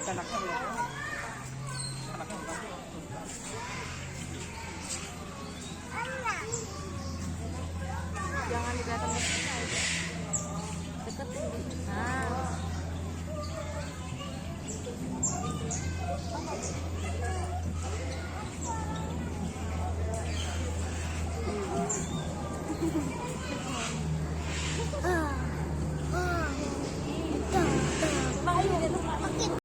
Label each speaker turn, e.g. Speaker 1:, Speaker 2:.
Speaker 1: anaknya belum. Anaknya belum.
Speaker 2: Jangan kelihatan besar aja. Deketin gitu. Nah.